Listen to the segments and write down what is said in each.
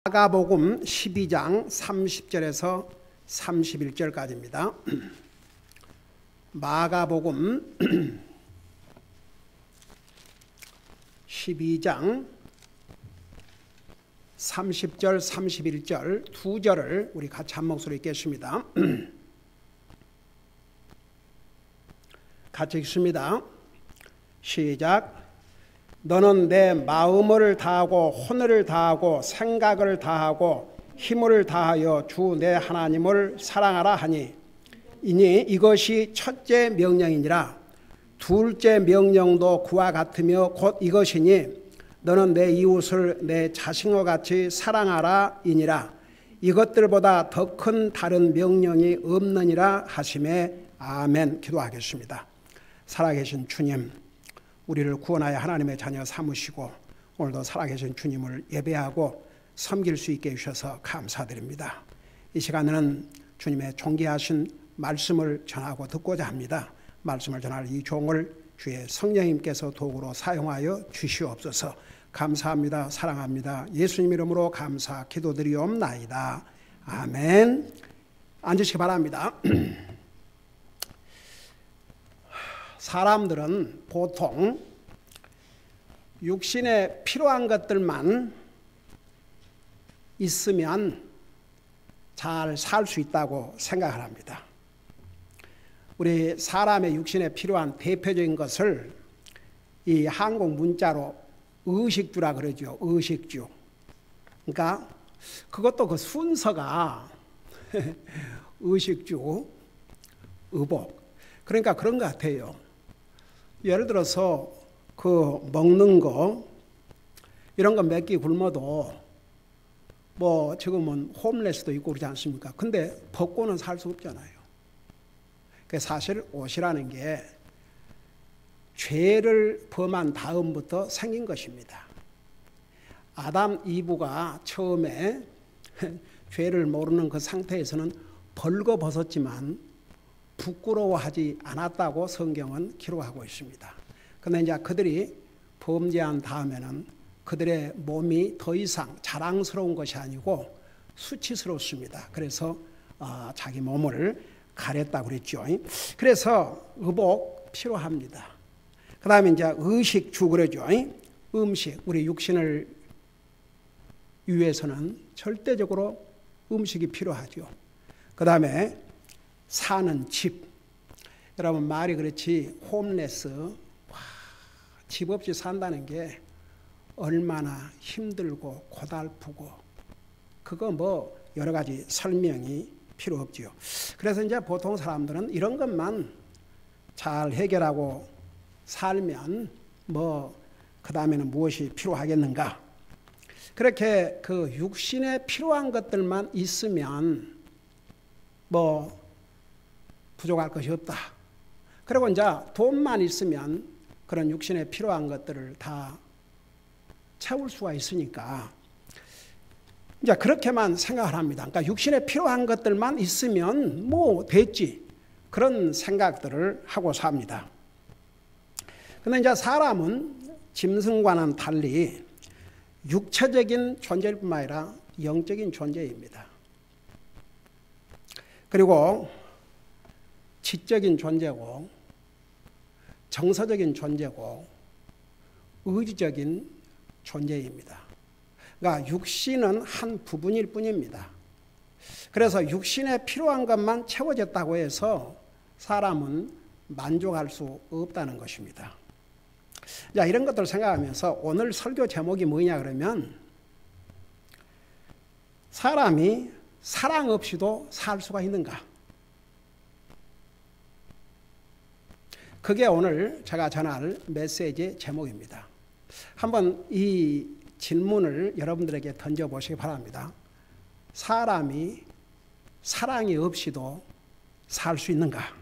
마가복음 12장 30절에서 31절까지입니다. 마가복음 12장 30절, 31절 두 절을 우리 같이 한 목소리 읽겠습니다. 같이 읽습니다. 시작. 너는 내 마음을 다하고 혼을 다하고 생각을 다하고 힘을 다하여 주 내 하나님을 사랑하라 하니 이니 이것이 첫째 명령이니라. 둘째 명령도 그와 같으며 곧 이것이니 너는 내 이웃을 내 자신과 같이 사랑하라 이니라. 이것들보다 더 큰 다른 명령이 없느니라 하시매 아멘. 기도하겠습니다. 살아계신 주님, 우리를 구원하여 하나님의 자녀 삼으시고 오늘도 살아계신 주님을 예배하고 섬길 수 있게 해주셔서 감사드립니다. 이 시간에는 주님의 존귀하신 말씀을 전하고 듣고자 합니다. 말씀을 전할 이 종을 주의 성령님께서 도구로 사용하여 주시옵소서. 감사합니다. 사랑합니다. 예수님 이름으로 감사 기도드리옵나이다. 아멘. 앉으시기 바랍니다. 사람들은 보통 육신에 필요한 것들만 있으면 잘 살 수 있다고 생각을 합니다. 우리 사람의 육신에 필요한 대표적인 것을 이 한국 문자로 의식주라 그러죠. 의식주. 그러니까 그것도 그 순서가 의식주, 의복. 그러니까 그런 것 같아요. 예를 들어서 그 먹는 거 이런 거 몇 끼 굶어도 뭐 지금은 홈레스도 있고 그러지 않습니까? 근데 벗고는 살 수 없잖아요. 사실 옷이라는 게 죄를 범한 다음부터 생긴 것입니다. 아담 이브가 처음에 죄를 모르는 그 상태에서는 벌거벗었지만 부끄러워하지 않았다고 성경은 기록하고 있습니다. 그런데 이제 그들이 범죄한 다음에는 그들의 몸이 더 이상 자랑스러운 것이 아니고 수치스럽습니다. 그래서 자기 몸을 가렸다고 그랬죠. 그래서 의복 필요합니다. 그 다음에 이제 의식주 그러죠. 음식, 우리 육신을 위해서는 절대적으로 음식이 필요하죠. 그 다음에 사는 집. 여러분 말이 그렇지 홈레스, 집 없이 산다는 게 얼마나 힘들고 고달프고 그거 뭐 여러 가지 설명이 필요 없지요. 그래서 이제 보통 사람들은 이런 것만 잘 해결하고 살면 뭐 그 다음에는 무엇이 필요하겠는가. 그렇게 그 육신에 필요한 것들만 있으면 뭐 부족할 것이 없다. 그리고 이제 돈만 있으면 그런 육신에 필요한 것들을 다 채울 수가 있으니까 이제 그렇게만 생각을 합니다. 그러니까 육신에 필요한 것들만 있으면 뭐 됐지. 그런 생각들을 하고 삽니다. 그런데 이제 사람은 짐승과는 달리 육체적인 존재일 뿐만 아니라 영적인 존재입니다. 그리고 지적인 존재고 정서적인 존재고 의지적인 존재입니다. 그러니까 육신은 한 부분일 뿐입니다. 그래서 육신에 필요한 것만 채워졌다고 해서 사람은 만족할 수 없다는 것입니다. 자, 이런 것들을 생각하면서 오늘 설교 제목이 뭐냐 그러면 사람이 사랑 없이도 살 수가 있는가? 그게 오늘 제가 전할 메시지의 제목입니다. 한번 이 질문을 여러분들에게 던져보시기 바랍니다. 사람이 사랑이 없이도 살 수 있는가?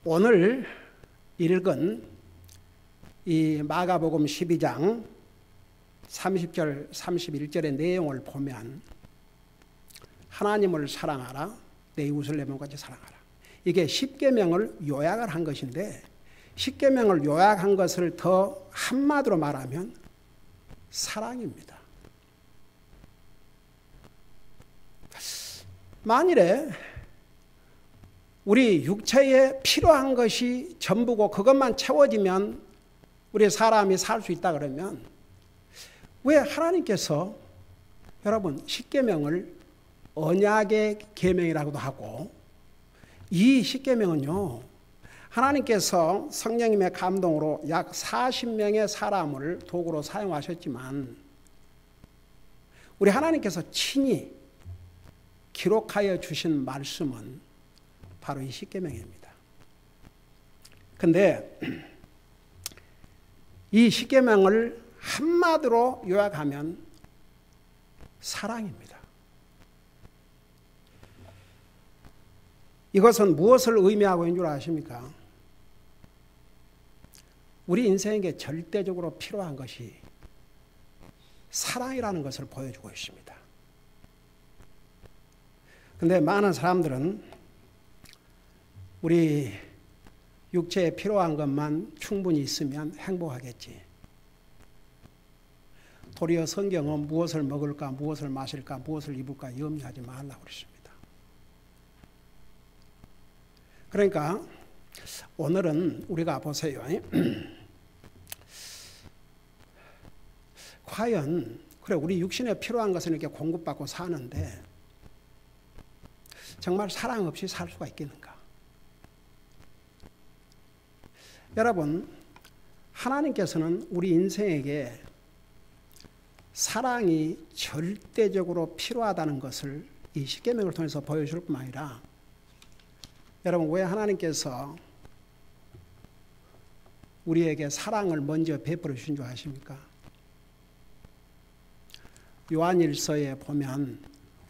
오늘 읽은 이 마가복음 12장 30절, 31절의 내용을 보면 하나님을 사랑하라, 내 이웃을 내 몸같이 사랑하라. 이게 10계명을 요약을 한 것인데 10계명을 요약한 것을 더 한마디로 말하면 사랑입니다. 만일에 우리 육체에 필요한 것이 전부고 그것만 채워지면 우리 사람이 살 수 있다 그러면 왜 하나님께서 여러분 십계명을 언약의 계명이라고도 하고 이 십계명은요 하나님께서 성령님의 감동으로 약 40명의 사람을 도구로 사용하셨지만 우리 하나님께서 친히 기록하여 주신 말씀은 바로 이 십계명입니다. 근데 이 십계명을 한마디로 요약하면 사랑입니다. 이것은 무엇을 의미하고 있는 줄 아십니까? 우리 인생에게 절대적으로 필요한 것이 사랑이라는 것을 보여주고 있습니다. 그런데 많은 사람들은 우리 육체에 필요한 것만 충분히 있으면 행복하겠지. 도리어 성경은 무엇을 먹을까, 무엇을 마실까, 무엇을 입을까 염려하지 말라고 그랬습니다. 그러니까 오늘은 우리가 보세요. 과연 그래 우리 육신에 필요한 것은 이렇게 공급받고 사는데 정말 사랑 없이 살 수가 있겠는가? 여러분, 하나님께서는 우리 인생에게 사랑이 절대적으로 필요하다는 것을 이 십계명을 통해서 보여줄 뿐만 아니라 여러분 왜 하나님께서 우리에게 사랑을 먼저 베풀어 주신 줄 아십니까? 요한일서에 보면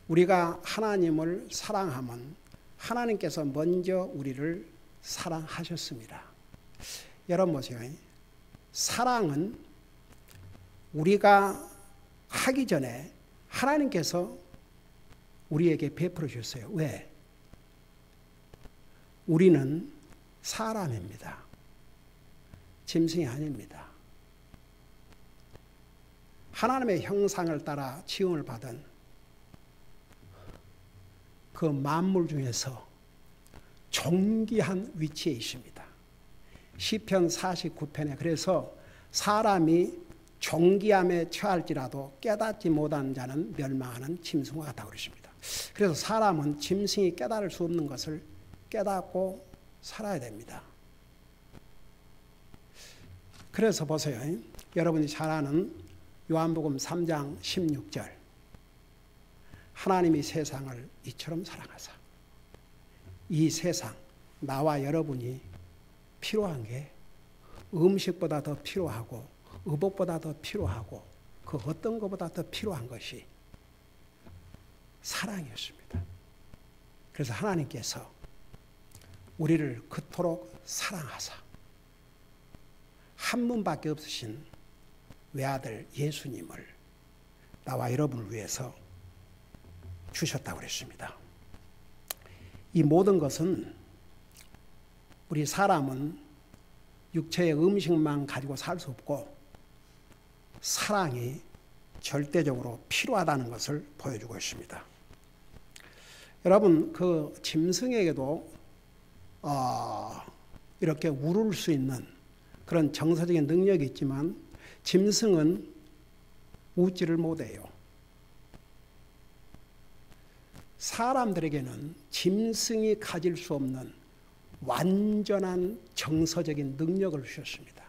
우리가 하나님을 사랑하면 하나님께서 먼저 우리를 사랑하셨습니다. 여러분 보세요. 사랑은 우리가 하기 전에 하나님께서 우리에게 베풀어 주셨어요. 왜? 우리는 사람입니다. 짐승이 아닙니다. 하나님의 형상을 따라 지음을 받은 그 만물 중에서 존귀한 위치에 있습니다. 시편 49편에 그래서 사람이 존귀함에 처할지라도 깨닫지 못한 자는 멸망하는 짐승과 같다고 그러십니다. 그래서 사람은 짐승이 깨달을 수 없는 것을 깨닫고 살아야 됩니다. 그래서 보세요. 여러분이 잘 아는 요한복음 3장 16절 하나님이 세상을 이처럼 사랑하사 이 세상 나와 여러분이 필요한 게 음식보다 더 필요하고 의복보다 더 필요하고 그 어떤 것보다 더 필요한 것이 사랑이었습니다. 그래서 하나님께서 우리를 그토록 사랑하사 한 분밖에 없으신 외아들 예수님을 나와 여러분을 위해서 주셨다고 그랬습니다. 이 모든 것은 우리 사람은 육체의 음식만 가지고 살 수 없고 사랑이 절대적으로 필요하다는 것을 보여주고 있습니다. 여러분 그 짐승에게도 이렇게 울을 수 있는 그런 정서적인 능력이 있지만 짐승은 웃지를 못해요. 사람들에게는 짐승이 가질 수 없는 완전한 정서적인 능력을 주셨습니다.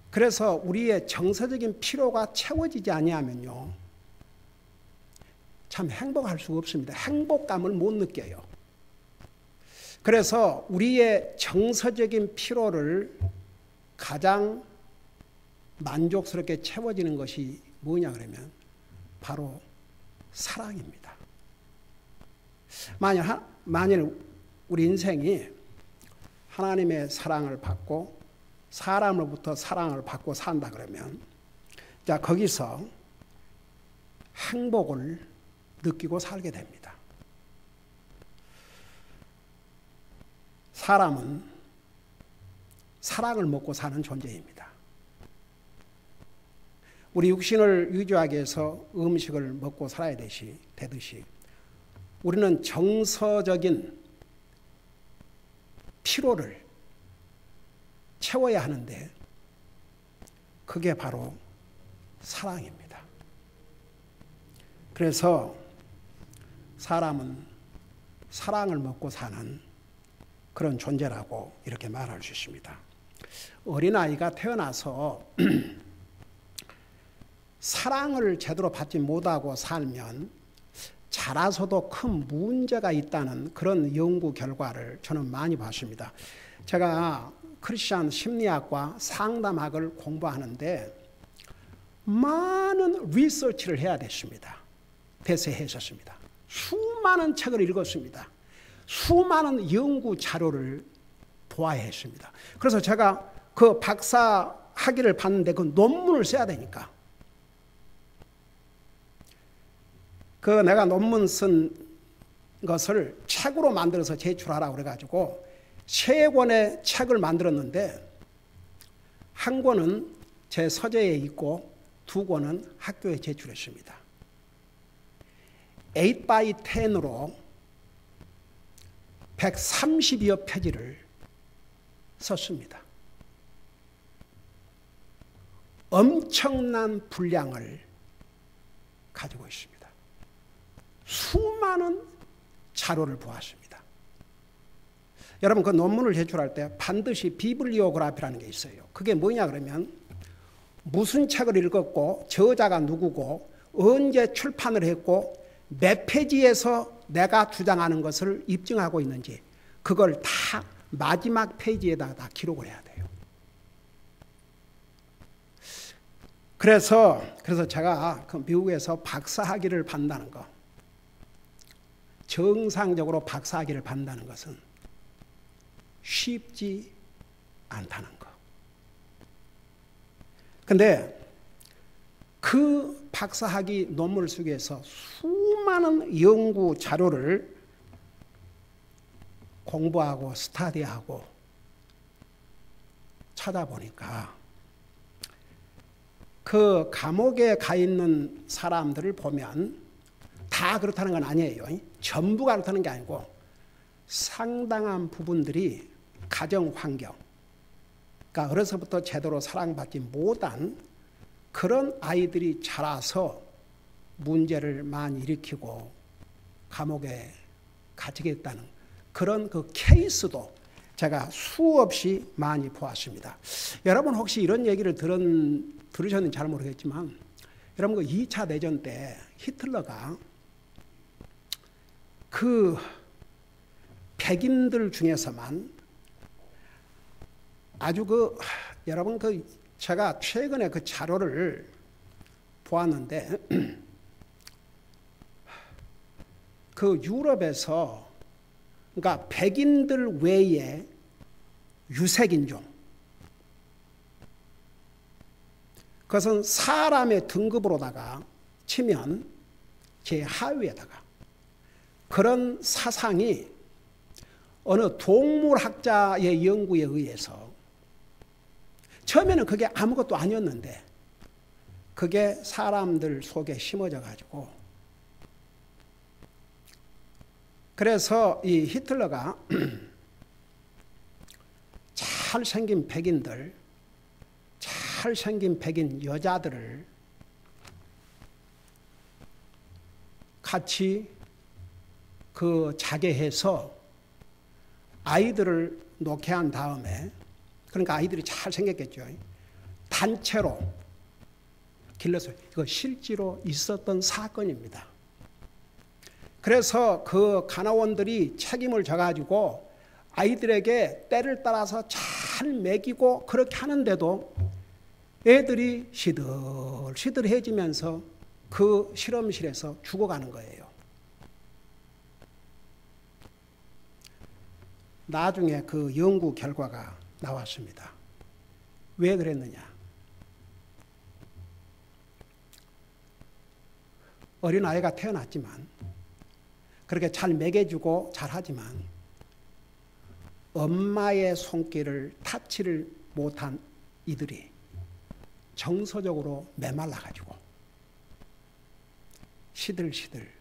그래서 우리의 정서적인 필요가 채워지지 아니하면요 참 행복할 수가 없습니다. 행복감을 못 느껴요. 그래서 우리의 정서적인 필요를 가장 만족스럽게 채워지는 것이 뭐냐 그러면 바로 사랑입니다. 만일 우리 인생이 하나님의 사랑을 받고 사람으로부터 사랑을 받고 산다 그러면 자 거기서 행복을 느끼고 살게 됩니다. 사람은 사랑을 먹고 사는 존재입니다. 우리 육신을 유지하기 위해서 음식을 먹고 살아야 되듯이 우리는 정서적인 피로를 채워야 하는데 그게 바로 사랑입니다. 그래서 사람은 사랑을 먹고 사는 그런 존재라고 이렇게 말할 수 있습니다. 어린아이가 태어나서 사랑을 제대로 받지 못하고 살면 자라서도 큰 문제가 있다는 그런 연구 결과를 저는 많이 봤습니다. 제가 크리스천 심리학과 상담학을 공부하는데 많은 리서치를 해야 됐습니다. 했었습니다. 수많은 책을 읽었습니다. 수많은 연구 자료를 보아야 했습니다. 그래서 제가 그 박사 학위를 받는데 그 논문을 써야 되니까 그 내가 논문 쓴 것을 책으로 만들어서 제출하라고 그래가지고 3권의 책을 만들었는데 한 권은 제 서재에 있고 2권은 학교에 제출했습니다. 8x10으로 130여 페이지를 썼습니다. 엄청난 분량을 가지고 있습니다. 수많은 자료를 보았습니다. 여러분 그 논문을 제출할 때 반드시 비블리오그래피라는 게 있어요. 그게 뭐냐 그러면 무슨 책을 읽었고 저자가 누구고 언제 출판을 했고 몇 페이지에서 내가 주장하는 것을 입증하고 있는지 그걸 다 마지막 페이지에다 다 기록을 해야 돼요. 그래서 제가 그 미국에서 박사학위를 받는다는 거, 정상적으로 박사학위를 받는다는 것은 쉽지 않다는 거. 근데 그 박사학위 논문을 쓰기 위해서 수많은 연구 자료를 공부하고 스터디하고 찾아보니까 그 감옥에 가 있는 사람들을 보면 다 그렇다는 건 아니에요. 전부가 그렇다는 게 아니고 상당한 부분들이 가정 환경, 그러니까 어려서부터 제대로 사랑받지 못한 그런 아이들이 자라서 문제를 많이 일으키고 감옥에 갇히게 됐다는 그런 그 케이스도 제가 수없이 많이 보았습니다. 여러분 혹시 이런 얘기를 들으셨는지 잘 모르겠지만 여러분 그 2차 대전 때 히틀러가 그 백인들 중에서만 아주 여러분 제가 최근에 그 자료를 보았는데 그 유럽에서 그러니까 백인들 외에 유색인종, 그것은 사람의 등급으로다가 치면 제하위에다가 그런 사상이 어느 동물학자의 연구에 의해서 처음에는 그게 아무것도 아니었는데 그게 사람들 속에 심어져 가지고 그래서 이 히틀러가 잘생긴 백인들, 잘생긴 백인 여자들을 같이 자계해서 아이들을 놓게 한 다음에 그러니까 아이들이 잘생겼겠죠. 단체로 길러서 이거 실제로 있었던 사건입니다. 그래서 그 간호원들이 책임을 져가지고 아이들에게 때를 따라서 잘 먹이고 그렇게 하는데도 애들이 시들시들해지면서 그 실험실에서 죽어가는 거예요. 나중에 그 연구 결과가 나왔습니다. 왜 그랬느냐? 어린아이가 태어났지만 그렇게 잘 먹여주고 잘하지만 엄마의 손길을 타치를 못한 이들이 정서적으로 메말라가지고 시들시들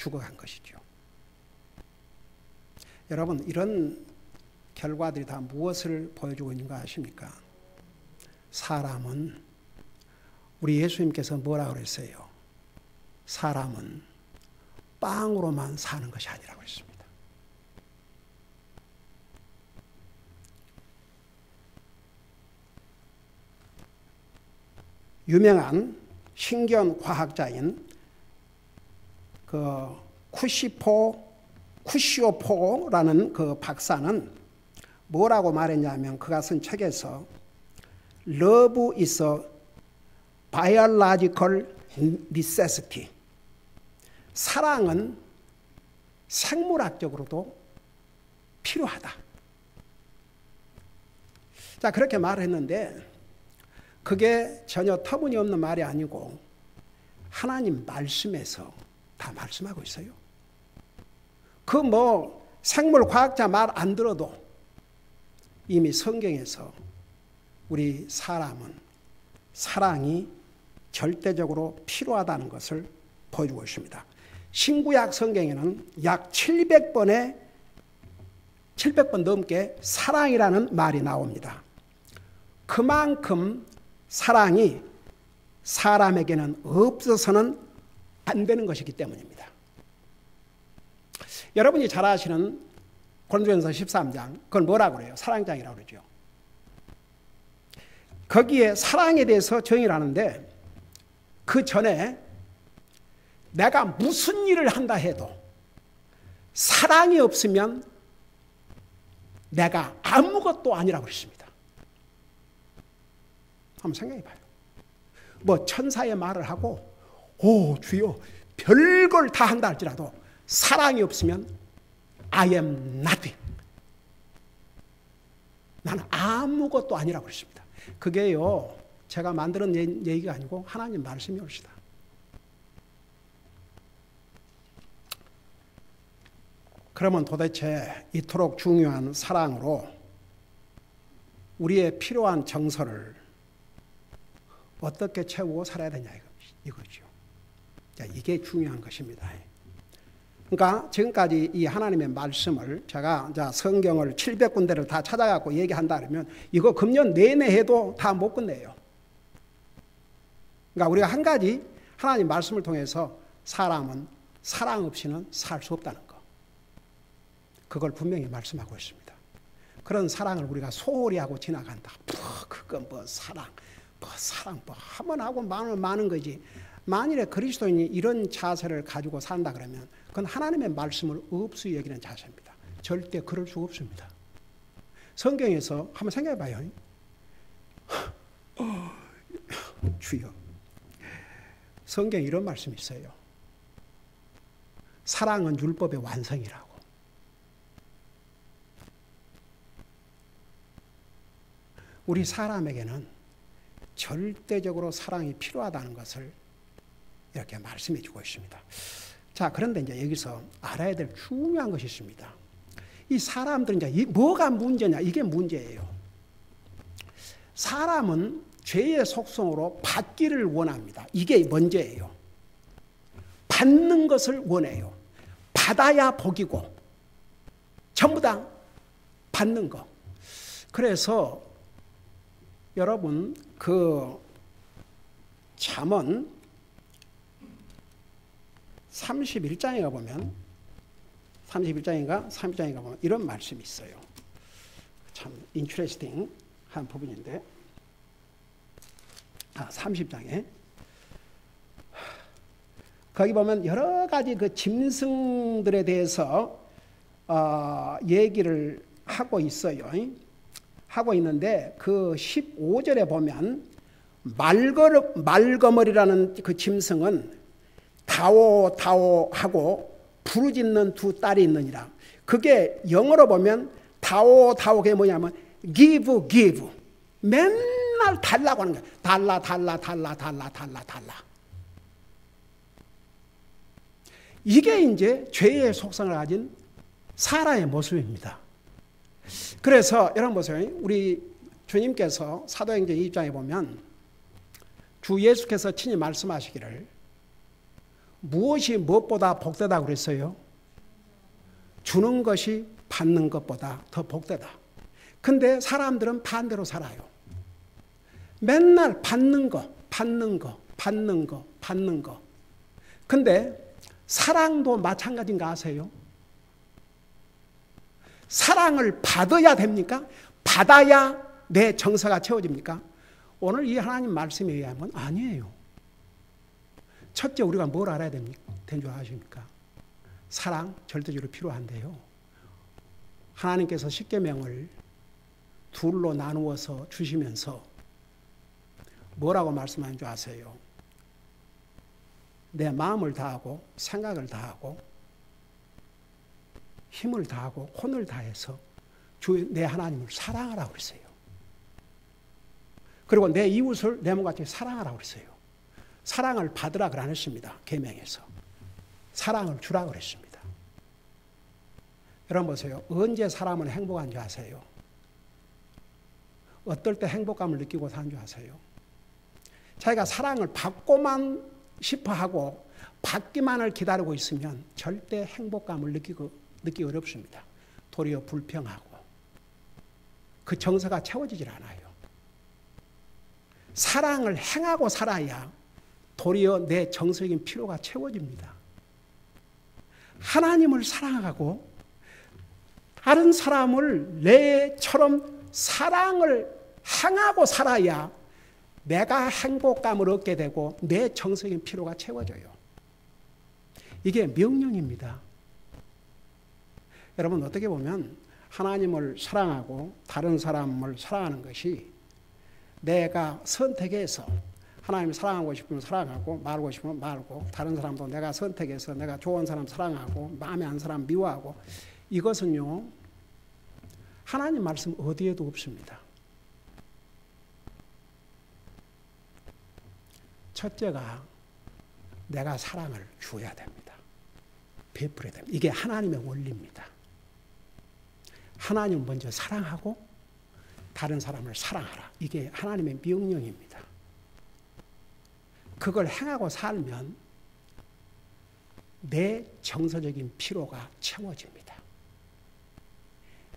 죽어간 것이죠. 여러분, 이런 결과들이 다 무엇을 보여주고 있는가 아십니까? 사람은, 우리 예수님께서 뭐라고 그랬어요? 사람은 빵으로만 사는 것이 아니라고 했습니다. 유명한 신기한 과학자인 그 쿠시오포라는 그 박사는 뭐라고 말했냐면, 그가 쓴 책에서 Love is a biological necessity. 사랑은 생물학적으로도 필요하다. 자, 그렇게 말했는데 그게 전혀 터무니없는 말이 아니고 하나님 말씀에서 다 말씀하고 있어요. 그 뭐 생물 과학자 말 안 들어도 이미 성경에서 우리 사람은 사랑이 절대적으로 필요하다는 것을 보여주고 있습니다. 신구약 성경에는 약 700번 넘게 사랑이라는 말이 나옵니다. 그만큼 사랑이 사람에게는 없어서는 안 되는 것이기 때문입니다. 여러분이 잘 아시는 고린도전서 13장, 그건 뭐라고 그래요? 사랑장이라고 그러죠. 거기에 사랑에 대해서 정의를 하는데, 그 전에 내가 무슨 일을 한다 해도 사랑이 없으면 내가 아무것도 아니라고 했습니다. 한번 생각해 봐요. 뭐 천사의 말을 하고 오 주여 별걸 다 한다 할지라도 사랑이 없으면 I am nothing. 나는 아무것도 아니라고 했습니다. 그게요, 제가 만드는 얘기가 아니고 하나님 말씀이 옵시다. 그러면 도대체 이토록 중요한 사랑으로 우리의 필요한 정서를 어떻게 채우고 살아야 되냐 이거죠. 자, 이게 중요한 것입니다. 그러니까 지금까지 이 하나님의 말씀을 제가 성경을 700군데를 다 찾아갖고 얘기한다 그러면 이거 금년 내내 해도 다 못 끝내요. 그러니까 우리가 한 가지 하나님 말씀을 통해서 사람은 사랑 없이는 살 수 없다는 거. 그걸 분명히 말씀하고 있습니다. 그런 사랑을 우리가 소홀히 하고 지나간다. 그건 뭐 사랑 뭐 한번 하고 많은 거지. 만일에 그리스도인이 이런 자세를 가지고 산다 그러면 그건 하나님의 말씀을 없이 여기는 자세입니다. 절대 그럴 수 없습니다. 성경에서 한번 생각해 봐요. 주여. 성경에 이런 말씀이 있어요. 사랑은 율법의 완성이라고. 우리 사람에게는 절대적으로 사랑이 필요하다는 것을 이렇게 말씀해 주고 있습니다. 자, 그런데 이제 여기서 알아야 될 중요한 것이 있습니다. 이 사람들은 이제 뭐가 문제냐? 이게 문제예요. 사람은 죄의 속성으로 받기를 원합니다. 이게 문제예요. 받는 것을 원해요. 받아야 복이고 전부 다 받는 거. 그래서 여러분 그 잠언 31장에 가보면 31장인가 30장에 가보면 이런 말씀이 있어요. 참 인트레스팅 한 부분인데 30장에 거기 보면 여러 가지 그 짐승들에 대해서 얘기를 하고 있어요. 하고 있는데 그 15절에 보면 말거머리라는 그 짐승은 다오 하고 부르짖는 두 딸이 있느니라. 그게 영어로 보면 다오 그게 뭐냐면 give 맨날 달라고 하는 거야. 달라. 이게 이제 죄의 속성을 가진 사람의 모습입니다. 그래서 여러분 보세요. 우리 주님께서 사도행전 2장에 보면 주 예수께서 친히 말씀하시기를 무엇이 무엇보다 복되다고 그랬어요? 주는 것이 받는 것보다 더 복되다. 근데 사람들은 반대로 살아요. 맨날 받는 거, 받는 거, 받는 거, 받는 거. 근데 사랑도 마찬가지인가 아세요? 사랑을 받아야 됩니까? 받아야 내 정서가 채워집니까? 오늘 이 하나님 말씀에 의하면 아니에요. 첫째 우리가 뭘 알아야 됩니까? 된 줄 아십니까? 사랑 절대적으로 필요한데요. 하나님께서 십계명을 둘로 나누어서 주시면서 뭐라고 말씀하는 줄 아세요? 내 마음을 다하고 생각을 다하고 힘을 다하고 혼을 다해서 내 하나님을 사랑하라고 그랬어요. 그리고 내 이웃을 내 몸같이 사랑하라고 그랬어요. 사랑을 받으라 그안 했습니다. 계명에서. 사랑을 주라 그랬습니다. 여러분 보세요. 언제 사람은 행복한 줄 아세요? 어떨 때 행복감을 느끼고 사는 줄 아세요? 자기가 사랑을 받고만 싶어 하고 받기만을 기다리고 있으면 절대 행복감을 느끼기 어렵습니다. 도리어 불평하고 그 정서가 채워지질 않아요. 사랑을 행하고 살아야 도리어 내 정서적인 필요가 채워집니다. 하나님을 사랑하고 다른 사람을 내처럼 사랑을 행하고 살아야 내가 행복감을 얻게 되고 내 정서적인 필요가 채워져요. 이게 명령입니다. 여러분 어떻게 보면 하나님을 사랑하고 다른 사람을 사랑하는 것이 내가 선택해서 하나님을 사랑하고 싶으면 사랑하고 말고 싶으면 말고 다른 사람도 내가 선택해서 내가 좋은 사람 사랑하고 마음에 안 사람 미워하고 이것은요 하나님 말씀 어디에도 없습니다. 첫째가 내가 사랑을 주어야 됩니다. 베풀어야 됩니다. 이게 하나님의 원리입니다. 하나님을 먼저 사랑하고 다른 사람을 사랑하라. 이게 하나님의 명령입니다. 그걸 행하고 살면 내 정서적인 피로가 채워집니다.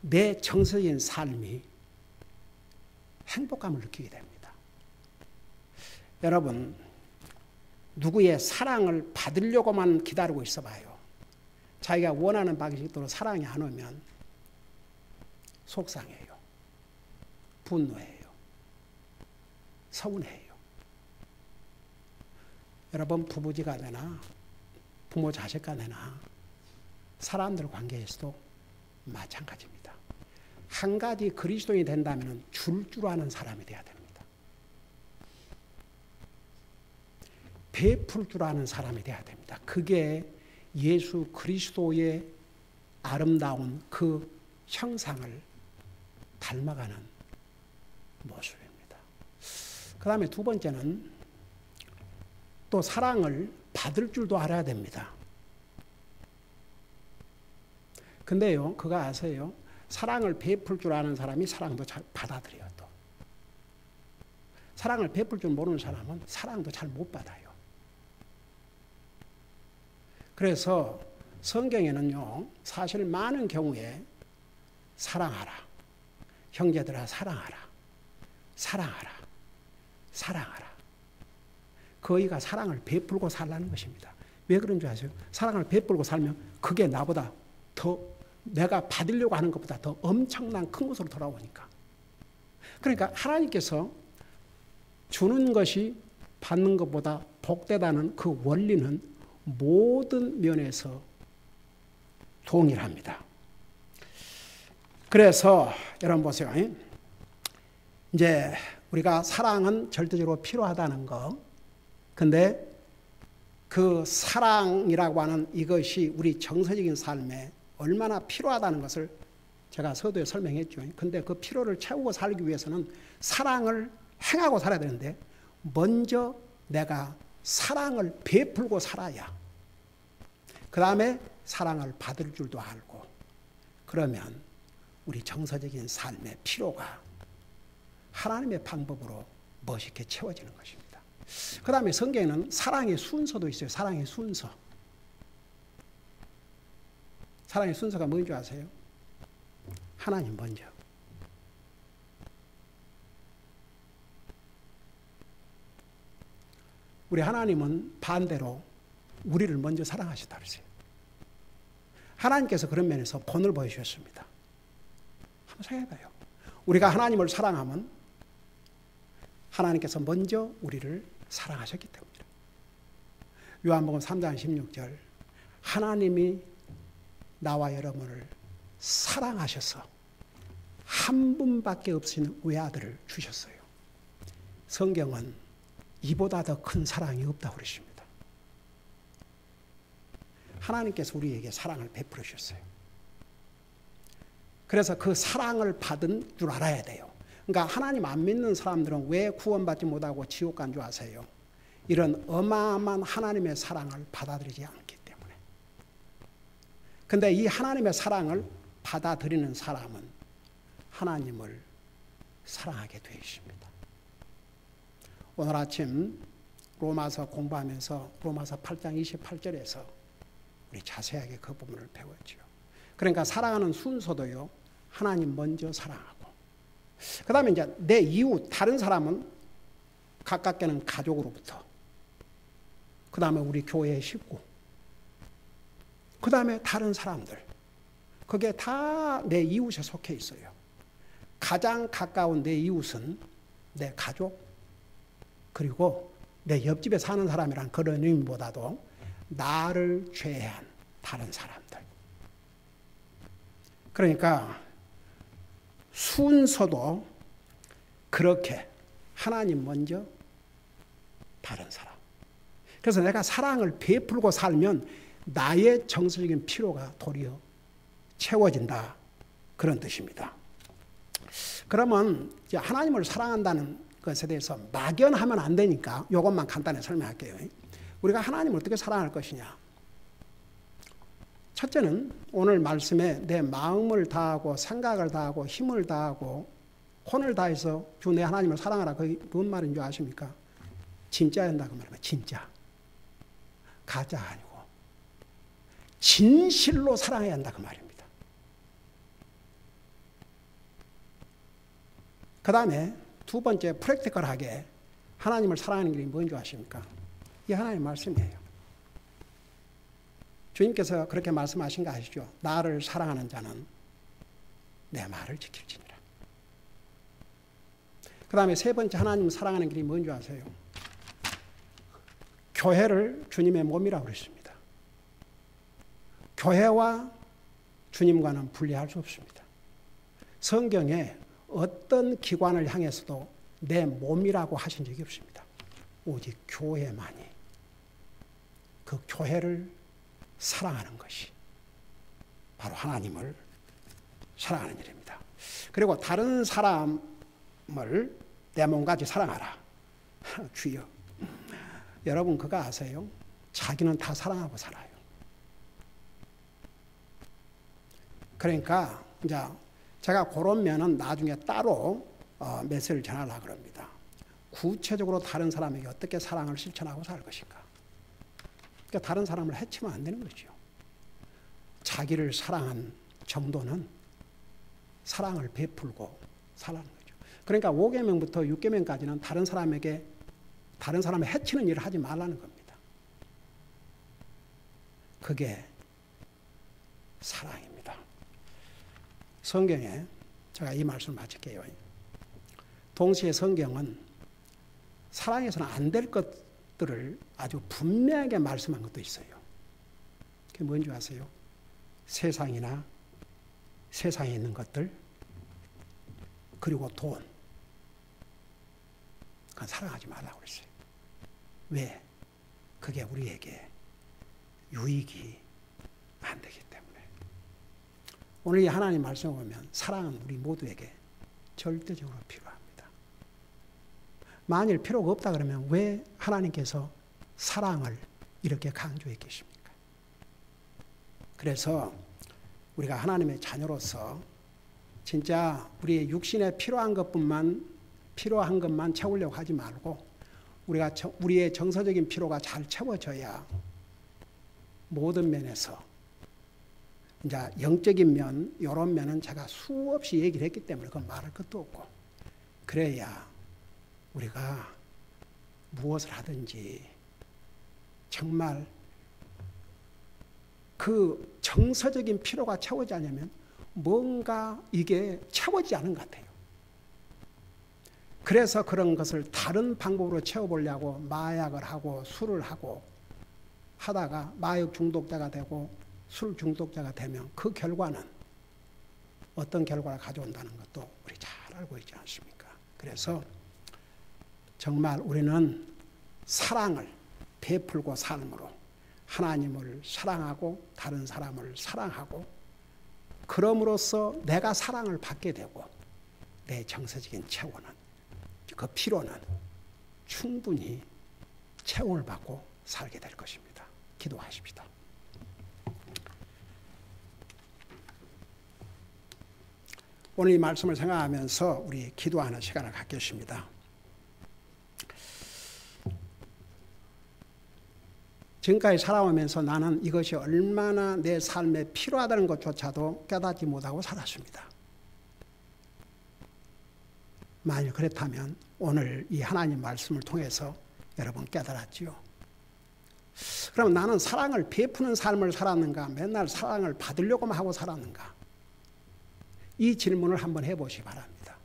내 정서적인 삶이 행복감을 느끼게 됩니다. 여러분, 누구의 사랑을 받으려고만 기다리고 있어봐요. 자기가 원하는 방식대로 사랑이 안 오면 속상해요. 분노해요. 서운해요. 여러분 부부지가 되나 부모 자식가 되나 사람들 관계에서도 마찬가지입니다. 한 가지 그리스도인이 된다면 줄 아는 사람이 돼야 됩니다. 베풀 줄 아는 사람이 돼야 됩니다. 그게 예수 그리스도의 아름다운 그 형상을 닮아가는 모습입니다. 그 다음에 두 번째는 또 사랑을 받을 줄도 알아야 됩니다. 근데요, 그거 아세요? 사랑을 베풀 줄 아는 사람이 사랑도 잘 받아들여요. 또. 사랑을 베풀 줄 모르는 사람은 사랑도 잘 못 받아요. 그래서 성경에는요, 사실 많은 경우에 사랑하라. 형제들아 사랑하라. 사랑하라. 사랑하라. 거의가 사랑을 베풀고 살라는 것입니다. 왜 그런 줄 아세요? 사랑을 베풀고 살면 그게 나보다 더 내가 받으려고 하는 것보다 더 엄청난 큰 것으로 돌아오니까. 그러니까 하나님께서 주는 것이 받는 것보다 복되다는 그 원리는 모든 면에서 동일합니다. 그래서 여러분 보세요. 이제 우리가 사랑은 절대적으로 필요하다는 거. 근데 그 사랑이라고 하는 이것이 우리 정서적인 삶에 얼마나 필요하다는 것을 제가 서두에 설명했죠. 근데 그 필요를 채우고 살기 위해서는 사랑을 행하고 살아야 되는데 먼저 내가 사랑을 베풀고 살아야 그 다음에 사랑을 받을 줄도 알고 그러면 우리 정서적인 삶의 필요가 하나님의 방법으로 멋있게 채워지는 것입니다. 그 다음에 성경에는 사랑의 순서도 있어요. 사랑의 순서. 사랑의 순서가 뭔지 아세요? 하나님 먼저. 우리 하나님은 반대로 우리를 먼저 사랑하시다 그러세요. 하나님께서 그런 면에서 본을 보여주셨습니다. 한번 생각해봐요. 우리가 하나님을 사랑하면 하나님께서 먼저 우리를 사랑하셨기 때문이다. 요한복음 3장 16절 하나님이 나와 여러분을 사랑하셔서 한 분밖에 없으신 외아들을 주셨어요. 성경은 이보다 더 큰 사랑이 없다고 그러십니다. 하나님께서 우리에게 사랑을 베풀어 주셨어요. 그래서 그 사랑을 받은 줄 알아야 돼요. 그러니까 하나님 안 믿는 사람들은 왜 구원받지 못하고 지옥 간 줄 아세요? 이런 어마어마한 하나님의 사랑을 받아들이지 않기 때문에. 근데 이 하나님의 사랑을 받아들이는 사람은 하나님을 사랑하게 되어 있습니다. 오늘 아침 로마서 공부하면서 로마서 8장 28절에서 우리 자세하게 그 부분을 배웠죠. 그러니까 사랑하는 순서도요, 하나님 먼저 사랑하고, 그 다음에 이제 내 이웃, 다른 사람은 가깝게는 가족으로부터, 그 다음에 우리 교회의 식구, 그 다음에 다른 사람들, 그게 다 내 이웃에 속해 있어요. 가장 가까운 내 이웃은 내 가족, 그리고 내 옆집에 사는 사람이란 그런 의미보다도 나를 제외한 다른 사람들. 그러니까 순서도 그렇게 하나님 먼저 다른 사람. 그래서 내가 사랑을 베풀고 살면 나의 정서적인 필요가 도리어 채워진다. 그런 뜻입니다. 그러면 이제 하나님을 사랑한다는 것에 대해서 막연하면 안 되니까 이것만 간단히 설명할게요. 우리가 하나님을 어떻게 사랑할 것이냐. 첫째는 오늘 말씀에 내 마음을 다하고 생각을 다하고 힘을 다하고 혼을 다해서 주 내 하나님을 사랑하라. 그게 뭔 말인 줄 아십니까? 진짜야 한다 그 말입니다. 진짜. 가짜 아니고 진실로 사랑해야 한다 그 말입니다. 그 다음에 두 번째 프랙티컬하게 하나님을 사랑하는 길이 뭔지 아십니까? 이 하나님의 말씀이에요. 주님께서 그렇게 말씀하신 거 아시죠? 나를 사랑하는 자는 내 말을 지킬지니라. 그 다음에 세 번째 하나님 사랑하는 길이 뭔지 아세요? 교회를 주님의 몸이라고 그랬습니다. 교회와 주님과는 분리할 수 없습니다. 성경에 어떤 기관을 향해서도 내 몸이라고 하신 적이 없습니다. 오직 교회만이 그 교회를 사랑하는 것이 바로 하나님을 사랑하는 일입니다. 그리고 다른 사람을 내 몸같이 사랑하라. 주여, 여러분 그거 아세요? 자기는 다 사랑하고 살아요. 그러니까 이제 제가 그런 면은 나중에 따로 메시지를 전하려고 그럽니다. 구체적으로 다른 사람에게 어떻게 사랑을 실천하고 살 것인가. 그러니까 다른 사람을 해치면 안 되는 거죠. 자기를 사랑한 정도는 사랑을 베풀고 살라는 거죠. 그러니까 5계명부터 6계명까지는 다른 사람에게 다른 사람을 해치는 일을 하지 말라는 겁니다. 그게 사랑입니다. 성경에 제가 이 말씀을 마칠게요. 동시에 성경은 사랑해서는 안 될 것들을 아주 분명하게 말씀한 것도 있어요. 그게 뭔지 아세요? 세상이나 세상에 있는 것들, 그리고 돈. 그건 사랑하지 말라고 그랬어요. 왜? 그게 우리에게 유익이 안 되기 때문에. 오늘 이 하나님 말씀을 보면 사랑은 우리 모두에게 절대적으로 필요합니다. 만일 필요가 없다 그러면 왜 하나님께서 사랑을 이렇게 강조해 계십니까? 그래서 우리가 하나님의 자녀로서 진짜 우리의 육신에 필요한 것만 채우려고 하지 말고 우리의 정서적인 필요가 잘 채워져야 모든 면에서, 이제 영적인 면, 이런 면은 제가 수없이 얘기를 했기 때문에 그건 말할 것도 없고, 그래야 우리가 무엇을 하든지 정말 그 정서적인 필요가 채워지지 않으면 뭔가 이게 채워지지 않은 것 같아요. 그래서 그런 것을 다른 방법으로 채워보려고 마약을 하고 술을 하고 하다가 마약 중독자가 되고 술 중독자가 되면 그 결과는 어떤 결과를 가져온다는 것도 우리 잘 알고 있지 않습니까? 그래서 정말 우리는 사랑을 베풀고 삶으로 하나님을 사랑하고 다른 사람을 사랑하고, 그럼으로써 내가 사랑을 받게 되고 내 정서적인 채원은, 그 필요는 충분히 채움을 받고 살게 될 것입니다. 기도하십시다. 오늘 이 말씀을 생각하면서 우리 기도하는 시간을 갖겠습니다. 지금까지 살아오면서 나는 이것이 얼마나 내 삶에 필요하다는 것조차도 깨닫지 못하고 살았습니다. 만일 그렇다면 오늘 이 하나님 말씀을 통해서 여러분 깨달았지요. 그럼 나는 사랑을 베푸는 삶을 살았는가, 맨날 사랑을 받으려고만 하고 살았는가? 이 질문을 한번 해보시기 바랍니다.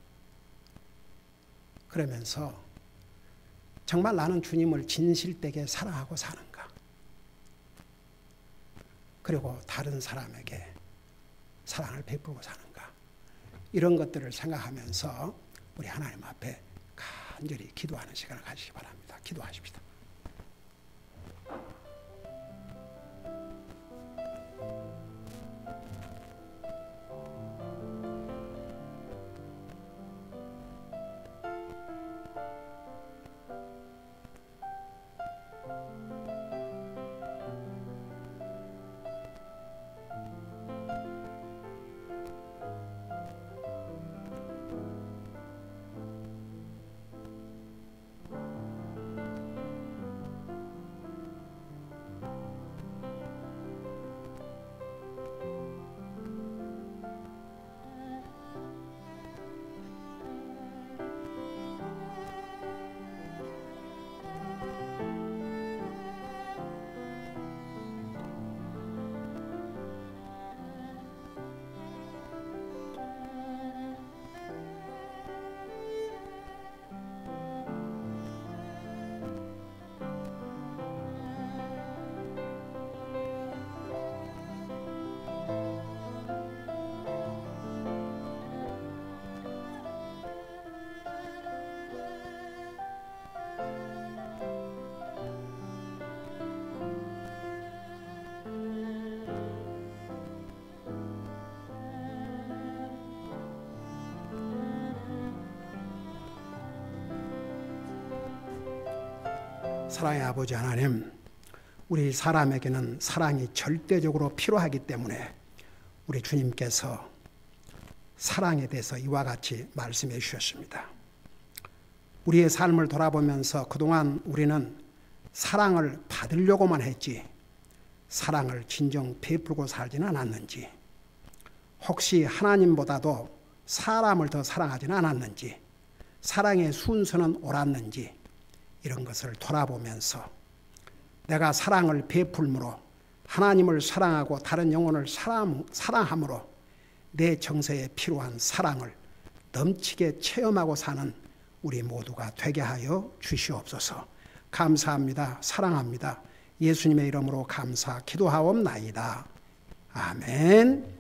그러면서 정말 나는 주님을 진실되게 사랑하고 사는가? 그리고 다른 사람에게 사랑을 베풀고 사는가? 이런 것들을 생각하면서 우리 하나님 앞에 간절히 기도하는 시간을 가지시기 바랍니다. 기도하십시다. 사랑의 아버지 하나님, 우리 사람에게는 사랑이 절대적으로 필요하기 때문에 우리 주님께서 사랑에 대해서 이와 같이 말씀해 주셨습니다. 우리의 삶을 돌아보면서 그동안 우리는 사랑을 받으려고만 했지 사랑을 진정 베풀고 살지는 않았는지, 혹시 하나님보다도 사람을 더 사랑하지는 않았는지, 사랑의 순서는 옳았는지, 이런 것을 돌아보면서 내가 사랑을 베풀므로 하나님을 사랑하고 다른 영혼을 사랑함으로 내 정서에 필요한 사랑을 넘치게 체험하고 사는 우리 모두가 되게 하여 주시옵소서. 감사합니다. 사랑합니다. 예수님의 이름으로 감사 기도하옵나이다. 아멘.